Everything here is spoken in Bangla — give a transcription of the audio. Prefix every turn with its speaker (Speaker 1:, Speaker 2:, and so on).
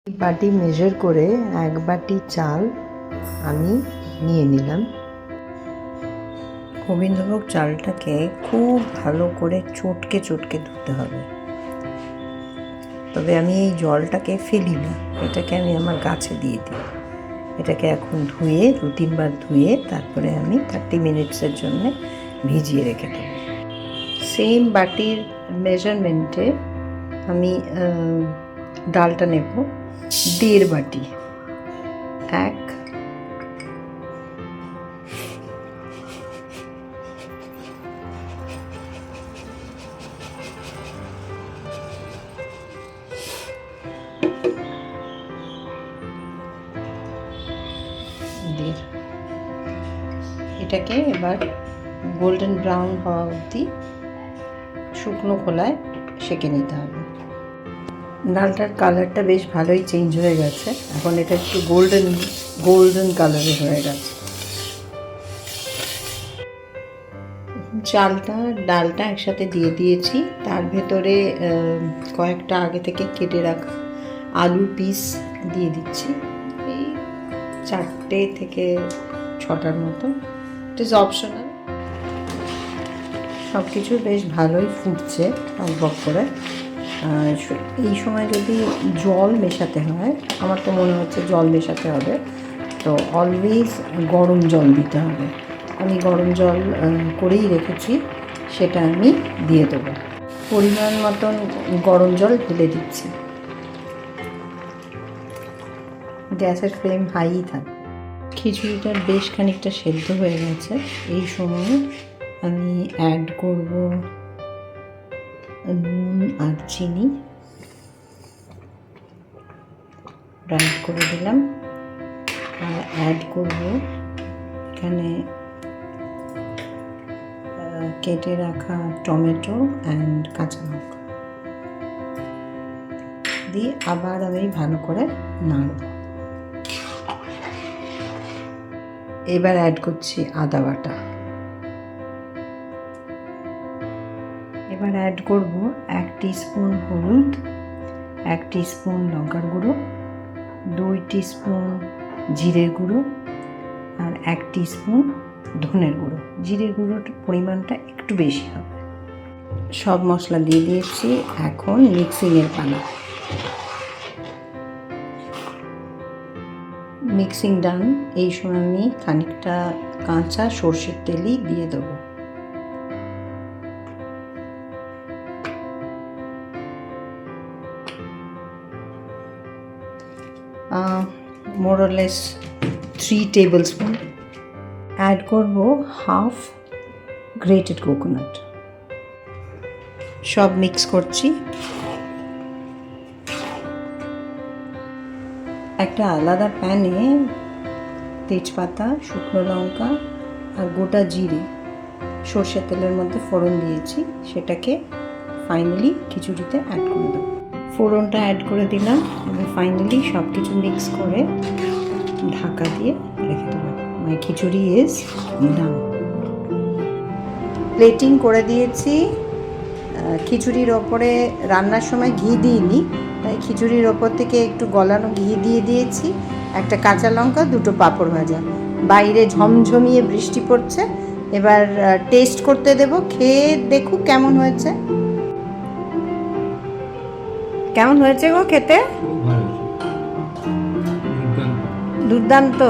Speaker 1: বাটি মেজার করে 1 বাটি চাল আমি নিয়ে নিলাম। গোবিন্দভোগ চালটাকে খুব ভালো করে চটকে চটকে ধুতে হবে। তবে আমি এই জলটাকে ফেলি না, এটাকে আমি আমার গাছে দিয়ে দিই। এটাকে এখন ধুয়ে 2-3 বার ধুয়ে তারপরে আমি 30 মিনিটসের জন্য ভিজিয়ে রেখে দেব। সেম বাটির মেজারমেন্টে আমি ডালটা নেব 1.5 বাটি। 1 এটাকে এবার গোল্ডেন ব্রাউন হওয়া অবধি শুকনো খোলায় সেঁকে নিতে হবে। ডালটার কালারটা বেশ ভালোই চেঞ্জ হয়ে গেছে, এখন এটা একটু গোল্ডেন কালারের হয়ে গেছে। চালটা ডালটা একসাথে দিয়ে দিয়েছি, তার ভেতরে কয়েকটা আগে থেকে কেটে রাখা আলুর পিস দিয়ে দিচ্ছি, এই 4টে থেকে 6টার মতো। It is optional. সব কিছু বেশ ভালোই ফুটছে টকবক করে। এই সময় যদি জল মেশাতে হয়, আমার তো মনে হচ্ছে জল মেশাতে হবে, তো অলওয়েজ গরম জল দিতে হবে। আমি গরম জল করেই রেখেছি, সেটা আমি দিয়ে দেবো। পরিমাণ মতন গরম জল ঢেলে দিচ্ছি। গ্যাসের ফ্লেম হাই থাকবে। খিচুড়িটা বেশ খানিকটা সেদ্ধ হয়ে গেছে। এই সময় আমি অ্যাড করব নুন আর চিনি, গ্রাইন্ড করে দিলাম। আর অ্যাড করব এখানে কেটে রাখা টমেটো অ্যান্ড কাঁচা লঙ্কা দিয়ে আবার আমি ভালো করে নাড়ব। এবার অ্যাড করছি আদা বাটা। এবার অ্যাড করব 1 টিস্পুন হলুদ, 1 টিস্পুন লঙ্কার গুঁড়ো, 2 টিস্পুন জিরের গুঁড়ো আর 1 টিস্পুন ধনের গুঁড়ো। জিরের গুঁড়োর পরিমাণটা একটু বেশি হবে। সব মশলা দিয়ে দিয়েছি, এখন মিক্সিংয়ের পালা। মিক্সিং ডান। এই সময় আমি খানিকটা কাঁচা সর্ষের তেলই দিয়ে দেবো। more or less 3 tablespoon। Add করব হাফ গ্রেটেড কোকোনাট। সব মিক্স করছি। একটা আলাদা প্যানে তেজপাতা, শুকনো লঙ্কা আর গোটা জিরে সর্ষের তেলের মধ্যে ফোড়ন দিয়েছি, সেটাকে ফাইনালি খিচুড়িতে অ্যাড করে দেবো। ফোড়নটা অ্যাড করে দিলাম, এবং ফাইনালি সব কিছু মিক্স করে ঢাকা দিয়ে রেখে দেবো। মাই খিচুড়ি ইজ ডান। প্লেটিং করে দিয়েছি। খিচুড়ির ওপরে রান্নার সময় ঘি দিইনি, তাই খিচুড়ির ওপর থেকে একটু গলানো ঘি দিয়ে দিয়েছি। একটা কাঁচা লঙ্কা, 2টো পাঁপড় ভাজা। বাইরে ঝমঝমিয়ে বৃষ্টি পড়ছে। এবার টেস্ট করতে দেব, খেয়ে দেখুক কেমন হয়েছে। কেমন হয়েছে গো খেতে? দুর্দান্ত।